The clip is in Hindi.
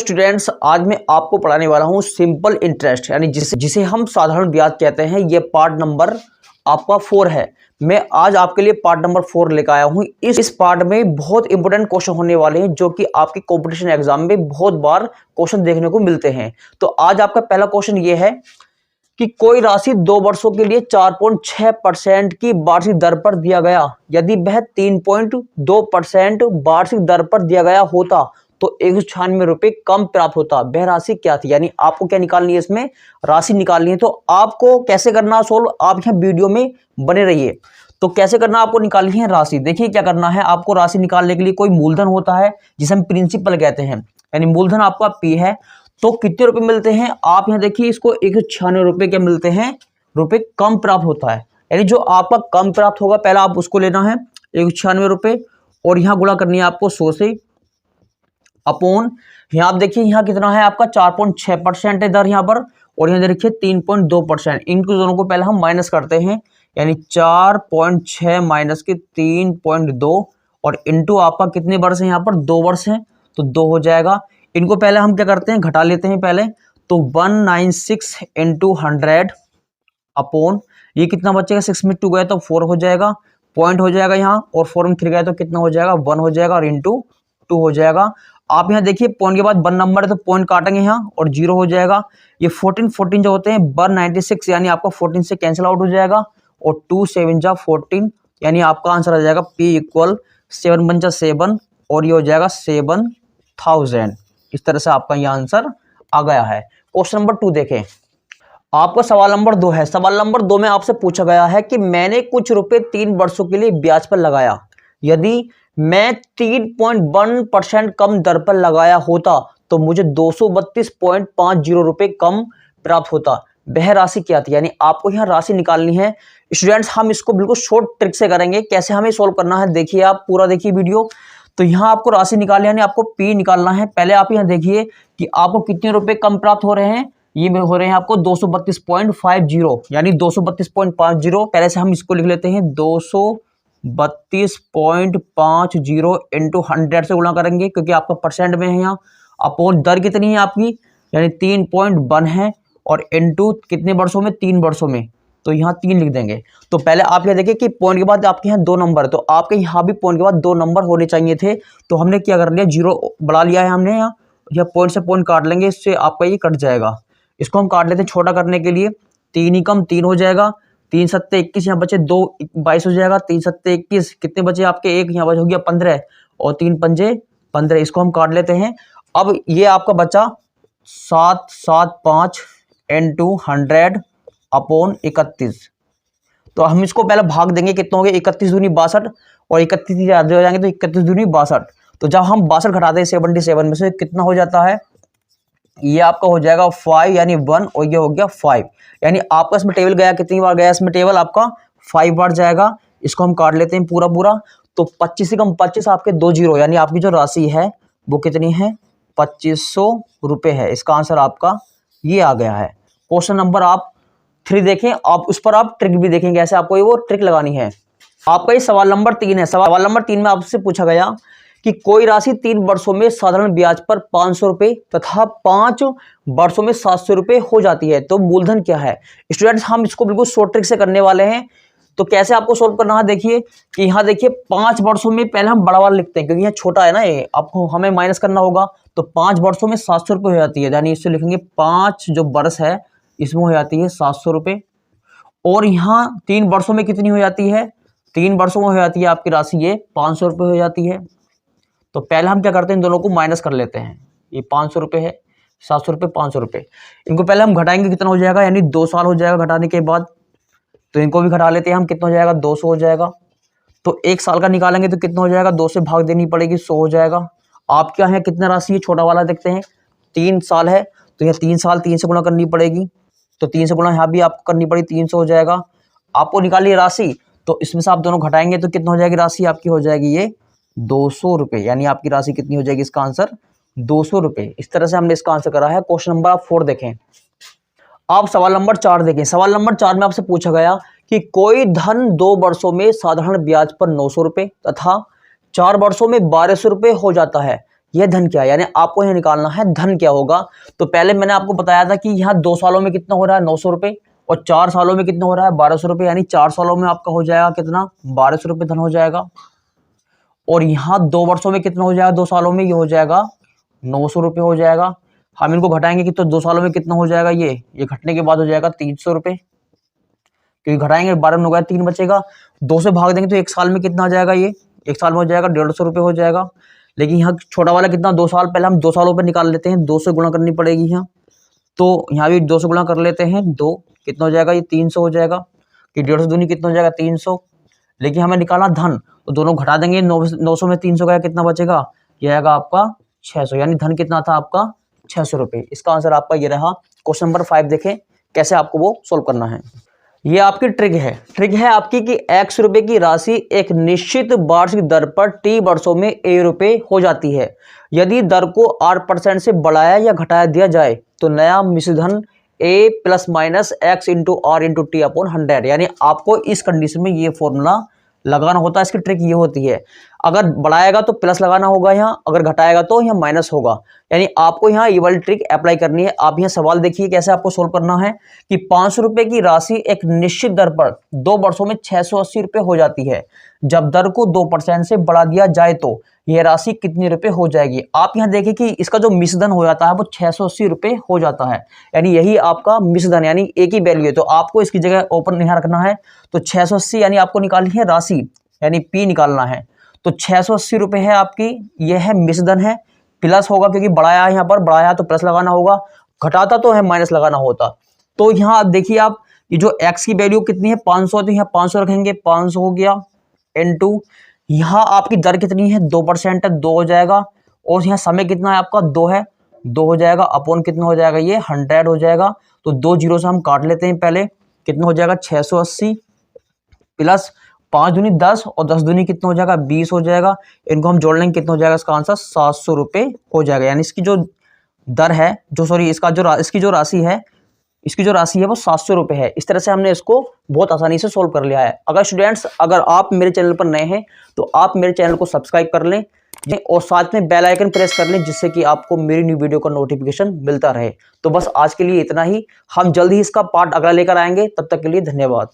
स्टूडेंट्स, आज मैं आपको पढ़ाने वाला हूं सिंपल इंटरेस्ट, यानी जिसे हम साधारण ब्याज कहते हैं। ये पार्ट नंबर आपका 4 है। मैं आज आपके लिए पार्ट नंबर 4 लेकर आया हूं। इस पार्ट में बहुत इंपॉर्टेंट क्वेश्चन होने वाले हैं, जो कि आपके कंपटीशन एग्जाम में बहुत बार क्वेश्चन देखने को मिलते हैं। तो आज आपका पहला क्वेश्चन ये है कि कोई राशि 2 वर्षों के लिए 4.6% की वार्षिक दर पर दिया गया। यदि वह 3.2% वार्षिक दर पर दिया गया होता तो 196 रुपए कम प्राप्त होता। वह राशि क्या थी? यानी आपको क्या निकालनी है, इसमें राशि निकालनी है। तो आपको कैसे करना सोल्व, आप यहाँ वीडियो में बने रहिए। तो कैसे करना, आपको निकालनी है राशि। देखिए क्या करना है आपको। राशि निकालने के लिए कोई मूलधन होता है जिसे हम प्रिंसिपल कहते हैं, यानी मूलधन आपका P है। तो कितने रुपए मिलते हैं आप यहाँ देखिए, इसको 196 रुपए क्या मिलते हैं, रुपए कम प्राप्त होता है। यानी जो आपका कम प्राप्त होगा पहला आप उसको लेना है 196 रुपए, और यहाँ गुणा करनी है आपको 100 से अपॉन, यहाँ आप देखिए यहाँ कितना है आपका 4.6% है दर यहाँ पर, और यहाँ देखिए 3.2%। इनको दोनों को पहले हम माइनस करते हैं, यानी 4.6 माइनस के 3.2 और इंटू आपका कितने वर्ष है यहाँ पर 2 वर्ष है, तो 2 हो जाएगा। इनको पहले हम क्या करते हैं, घटा लेते हैं पहले। तो 196 इंटू 100 अपॉन, ये कितना बचेगा, 6 में 2 गया तो 4 हो जाएगा, पॉइंट हो जाएगा यहाँ, और 4 में 3 गया तो कितना हो जाएगा, 1 हो जाएगा, और इंटू 2 हो जाएगा। आप यहाँ देखिए पॉइंट के बाद 1 नंबर है तो पॉइंट काटेंगे यहाँ और 0 हो जाएगा। ये 14 जो होते हैं 196, यानी आपका 14 से कैंसिल आउट हो जाएगा, और 2 7 जा 14, यानी आपका आंसर आ जाएगा P इक्वल 7 1 जा 7, और ये हो जाएगा 7000। इस तरह से आपका ये आंसर आ गया है। क्वेश्चन नंबर 2 देखें। आपका सवाल नंबर 2 है। सवाल नंबर 2 में आपसे पूछा गया है कि मैंने कुछ रुपए 3 वर्षों के लिए ब्याज पर लगाया। यदि मैं 3.1% कम दर पर लगाया होता तो मुझे 232.50 रुपए कम प्राप्त होता। वह राशि क्या थी? यानी आपको यहाँ राशि निकालनी है। स्टूडेंट्स, हम इसको बिल्कुल शॉर्ट ट्रिक से करेंगे। कैसे हमें सोल्व करना है देखिए, आप पूरा देखिए वीडियो। तो यहाँ आपको राशि निकालनी है, यानी आपको P निकालना है। पहले आप यहाँ देखिए कि आपको कितने रुपए कम प्राप्त हो रहे हैं। ये हो रहे हैं आपको 232.50, यानी 232.50। पहले से हम इसको लिख लेते हैं, 232.50 इंटू 100 से गुणा करेंगे, क्योंकि आपका परसेंट में है यहाँ। अपॉन दर कितनी है आपकी, यानी 3.1 है, और इंटू कितने वर्षों में, 3 वर्षों में, तो यहाँ 3 लिख देंगे। तो पहले आप ये देखिए कि पॉइंट के बाद आपके यहाँ 2 नंबर, तो आपके यहाँ भी पॉइंट के बाद 2 नंबर होने चाहिए थे। तो हमने क्या कर लिया, 0 बढ़ा लिया है हमने यहाँ। यह पॉइंट से पॉइंट काट लेंगे, इससे आपका ये कट जाएगा। इसको हम काट लेते हैं छोटा करने के लिए। 3 ही कम 3 हो जाएगा, 3 सत्ते 21, यहाँ बचे 2 22 हो जाएगा। 3 सत्ते 21, कितने बचे आपके, 1 यहाँ बच हो गया 15, और 3 पंजे 15। इसको हम काट लेते हैं। अब ये आपका बचा 775 इंटू 100 अपॉन 31। तो हम इसको पहले भाग देंगे, कितना हो गया, 31 दूनी 62, और 31 हो जाएंगे तो 31 दूनी 62। तो जब हम 62 घटाते हैं 77 में से, कितना हो जाता है, ये आपका हो जाएगा 5, यानी 1, और ये हो गया 5। यानी आपका इसमें टेबल गया, कितनी बार गया इसमें टेबल, आपका 5 बार जाएगा। इसको हम काट लेते हैं पूरा पूरा। तो 25 से कम 25, आपके 2 0, यानी आपकी जो राशि है वो कितनी है, 2500 रुपये है। इसका आंसर आपका ये आ गया है। क्वेश्चन नंबर आप 3 देखें, आप उस पर आप ट्रिक भी देखेंगे, ऐसे आपको ये वो ट्रिक लगानी है। आपका ये सवाल नंबर 3 है। सवाल नंबर 3 में आपसे पूछा गया कि कोई राशि 3 वर्षों में साधारण ब्याज पर 500 रुपए तथा 5 वर्षों में 700 रुपए हो जाती है, तो मूलधन क्या है? स्टूडेंट्स, हम इसको बिल्कुल शॉर्ट ट्रिक से करने वाले हैं। तो कैसे आपको सोल्व करना है, देखिए कि यहाँ देखिए 5 वर्षों में पहले हम बड़ा वाला लिखते हैं, क्योंकि यहाँ छोटा है ना, ये आपको हमें माइनस करना होगा। तो 5 वर्षों में 700 रुपये हो जाती है, यानी इससे लिखेंगे 5 जो वर्ष है इसमें हो जाती है 700 रुपये। और यहाँ 3 वर्षों में कितनी हो जाती है, 3 वर्षों में हो जाती है आपकी राशि ये 500 रुपये हो जाती है। तो पहले हम क्या करते हैं, इन दोनों को माइनस कर लेते हैं। ये 500 रुपये है, 700 रुपये, 500 रुपये। इनको पहले हम घटाएंगे, कितना हो जाएगा, यानी 2 साल हो जाएगा घटाने के बाद। तो इनको भी घटा लेते हैं हम, कितना हो जाएगा, 200 हो जाएगा। तो 1 साल का निकालेंगे तो कितना हो जाएगा, 2 से भाग देनी पड़ेगी, 100 हो जाएगा। आपके यहाँ कितना राशि है, छोटा वाला देखते हैं, 3 साल है, तो यह 3 साल 3 से गुणा करनी पड़ेगी। तो 3 से गुणा यहाँ भी आपको करनी पड़ेगी, 300 हो जाएगा। आपको निकालिए राशि, तो इसमें से आप दोनों घटाएंगे तो कितना हो जाएगी राशि आपकी, हो जाएगी ये 200 रुपये। यानी आपकी राशि कितनी हो जाएगी, इसका आंसर 200 रुपये। इस तरह से हमने इसका आंसर करा है। क्वेश्चन नंबर आप 4 देखें। आप सवाल नंबर 4 देखें। सवाल नंबर 4 में आपसे पूछा गया कि कोई धन 2 वर्षों में साधारण ब्याज पर 900 रुपये तथा 4 वर्षों में 1200 रुपये हो जाता है। यह धन क्या है, यानी आपको यहाँ निकालना है धन क्या होगा। तो पहले मैंने आपको बताया था कि यहाँ 2 सालों में कितना हो रहा है 900 रुपये, और 4 सालों में कितना हो रहा है 1200 रुपये, यानी 4 सालों में आपका हो जाएगा कितना 1200 रुपये धन हो जाएगा। और यहाँ 2 वर्षों में कितना हो जाएगा 2 सालों में, ये हो जाएगा 900 रुपये हो जाएगा। हम इनको घटाएंगे कि तो 2 सालों में कितना हो जाएगा, ये घटने के बाद हो जाएगा 300 रुपये, क्योंकि घटाएंगे 12 में हो गया 3 बचेगा, 2 से भाग देंगे तो 1 साल में कितना आ जाएगा, ये 1 साल में हो जाएगा 150 रुपये हो जाएगा। लेकिन यहाँ छोटा वाला कितना 2 साल, पहले हम 2 सालों पर निकाल लेते हैं, 2 से गुणा करनी पड़ेगी यहाँ, तो यहाँ भी 2 से गुणा कर लेते हैं, 2 कितना हो जाएगा, ये 300 हो जाएगा, कि 150 दूनी कितना हो जाएगा 300। लेकिन हमें निकालना धन, तो दोनों घटा देंगे, 900 में 300 गया कितना बचेगा, ये आएगा आपका 600, यानी धन कितना था आपका 600 रुपये। इसका आंसर आपका ये रहा। क्वेश्चन नंबर 5 देखें कैसे आपको वो सोल्व करना है। ये आपकी ट्रिक है आपकी कि x रुपए की राशि एक निश्चित वार्षिक दर पर t वर्षों में a रुपए हो जाती है। यदि दर को r% से बढ़ाया या घटाया दिया जाए तो नया मिश्रधन a plus minus x into R into T upon 100, यानी आपको इस कंडीशन में ये फॉर्मूला लगाना होता है। इसकी ट्रिक ये होती है, अगर बढ़ाएगा तो प्लस लगाना होगा यहाँ, अगर घटाएगा तो यहाँ माइनस होगा, यानी आपको यहाँ ये वाली ट्रिक अप्लाई करनी है। आप यहाँ सवाल देखिए कैसे आपको सोल्व करना है कि 500 रुपये की राशि एक निश्चित दर पर 2 वर्षों में 680 रुपये हो जाती है। जब दर को 2% से बढ़ा दिया जाए तो यह राशि कितनी रुपये हो जाएगी। आप यहाँ देखिए कि इसका जो मिश्रधन हो जाता है वो 680 रुपये हो जाता है, यानी यही आपका मिश्रधन, यानी एक ही वैल्यू है, तो आपको इसकी जगह ओपन यहाँ रखना है। तो 680 यानी आपको निकालनी है राशि, यानी पी निकालना है, तो 680 रुपये है आपकी, यह है मिश्रधन है, प्लस होगा क्योंकि बढ़ाया है, यहाँ पर बढ़ाया तो प्लस लगाना होगा, घटाता तो है माइनस लगाना होता। तो यहाँ आप देखिए, आप ये जो x की वैल्यू कितनी है 500, तो यहाँ 500 रखेंगे, 500 हो गया इनटू यहाँ आपकी दर कितनी है 2% है, 2 हो जाएगा, और यहाँ समय कितना है आपका 2 है, 2 हो जाएगा, अपॉन कितना हो जाएगा ये 100 हो जाएगा। तो 2 जीरो से हम काट लेते हैं पहले, कितना हो जाएगा 680 प्लस 5 दूनी 10 और 10 दूनी कितना हो जाएगा 20 हो जाएगा। इनको हम जोड़ लेंगे, कितना हो जाएगा इसका आंसर 700 रुपये हो जाएगा। यानी इसकी जो दर है इसकी जो राशि है वो 700 रुपये है। इस तरह से हमने इसको बहुत आसानी से सोल्व कर लिया है। अगर स्टूडेंट्स अगर आप मेरे चैनल पर नए हैं तो आप मेरे चैनल को सब्सक्राइब कर लें और साथ में बेल आइकन प्रेस कर लें, जिससे कि आपको मेरी न्यू वीडियो का नोटिफिकेशन मिलता रहे। तो बस आज के लिए इतना ही, हम जल्द ही इसका पार्ट अगला लेकर आएंगे। तब तक के लिए धन्यवाद।